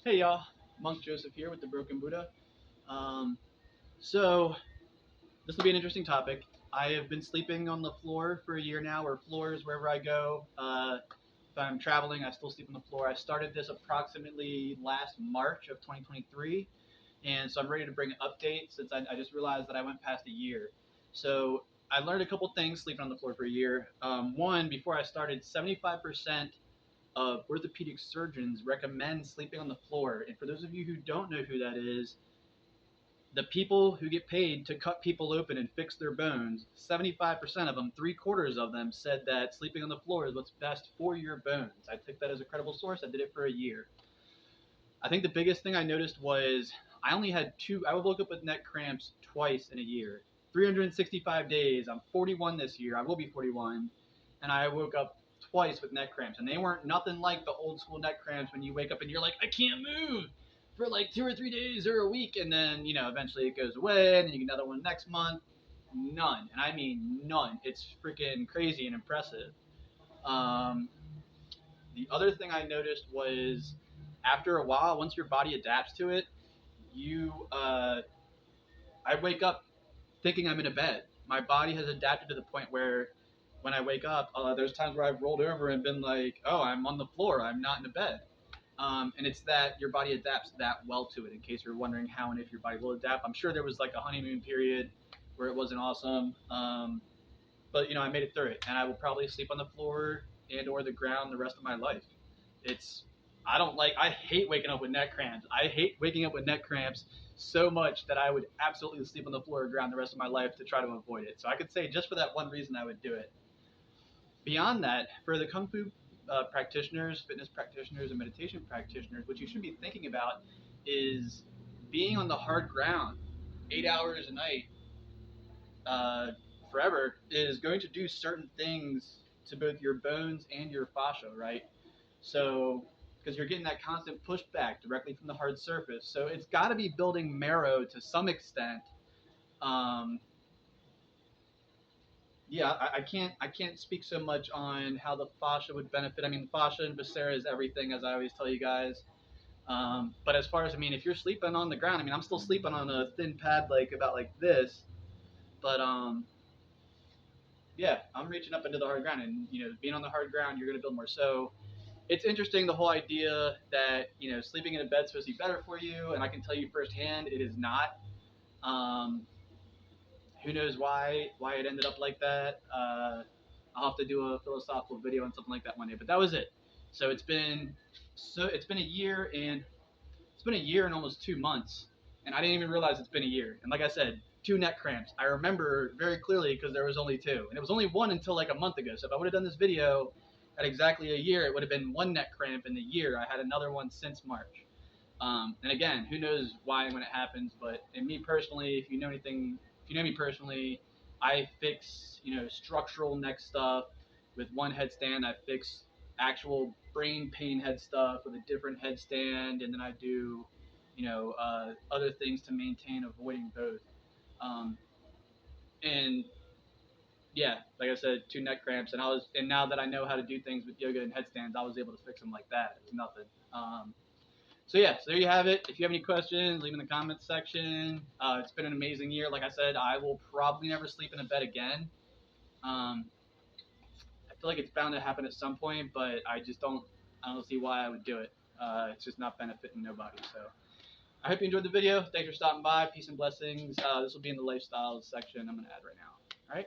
Hey y'all, Monk Joseph here with the Broken Buddha. Um, so this will be an interesting topic. I have been sleeping on the floor for a year now, or floors wherever I go. If I'm traveling, I still sleep on the floor. I started this approximately last March of 2023, and so I'm ready to bring an update since I just realized that I went past a year. So I learned a couple things sleeping on the floor for a year. One, before I started, 75% of orthopedic surgeons recommend sleeping on the floor. And for those of you who don't know who that is, the people who get paid to cut people open and fix their bones, 75% of them, three-quarters of them, said that sleeping on the floor is what's best for your bones. I took that as a credible source. I did it for a year. I think the biggest thing I noticed was I only had two, I would woke up with neck cramps twice in a year. 365 days. I'm 41 this year. I will be 41. And I woke up twice with neck cramps. And they weren't nothing like the old school neck cramps when you wake up and you're like, I can't move for like 2 or 3 days or a week. And then, eventually it goes away. And then you get another one next month. None. And I mean none. It's freaking crazy and impressive. Um, the other thing I noticed was after a while, once your body adapts to it, I wake up thinking I'm in a bed. My body has adapted to the point where when I wake up, there's times where I've rolled over and been like, oh, I'm on the floor. I'm not in a bed. And it's that your body adapts that well to it. In case you're wondering how and if your body will adapt, I'm sure there was like a honeymoon period where it wasn't awesome. But I made it through it, and I will probably sleep on the floor and or the ground the rest of my life. It's I hate waking up with neck cramps. I hate waking up with neck cramps so much that I would absolutely sleep on the floor or ground the rest of my life to try to avoid it. So I could say just for that one reason I would do it. Beyond that, for the kung fu practitioners, fitness practitioners, and meditation practitioners, what you should be thinking about is being on the hard ground 8 hours a night uh, forever is going to do certain things to both your bones and your fascia, right? So, because you're getting that constant pushback directly from the hard surface, so it's got to be building marrow to some extent. Um, yeah, I can't speak so much on how the fascia would benefit. I mean, fascia and viscera is everything, as I always tell you guys. But as far as if you're sleeping on the ground, I mean, I'm still sleeping on a thin pad like about like this, but yeah, I'm reaching up into the hard ground, and being on the hard ground, you're gonna build more. So it's interesting the whole idea that sleeping in a bed is supposed to be better for you, and I can tell you firsthand it is not. Um, who knows why it ended up like that? I'll have to do a philosophical video on something like that one day. But that was it. So it's been a year and it's been a year and almost 2 months, and I didn't even realize it's been a year. And like I said, two neck cramps. I remember very clearly because there was only two, and it was only one until like a month ago. So if I would have done this video at exactly a year, it would have been one neck cramp in the year. I had another one since March. And again, who knows why and when it happens? But in me personally, if you know me personally, I fix structural neck stuff with one headstand. I fix actual brain pain head stuff with a different headstand, and then I do other things to maintain avoiding both. Um, and yeah, like I said, two neck cramps, and now that I know how to do things with yoga and headstands, I was able to fix them like that. It's nothing. So yeah, so there you have it. If you have any questions, leave in the comments section. It's been an amazing year. Like I said, I will probably never sleep in a bed again. Um, I feel like it's bound to happen at some point, but I don't see why I would do it. It's just not benefiting nobody. So I hope you enjoyed the video. Thanks for stopping by. Peace and blessings. This will be in the lifestyles section I'm going to add right now. All right.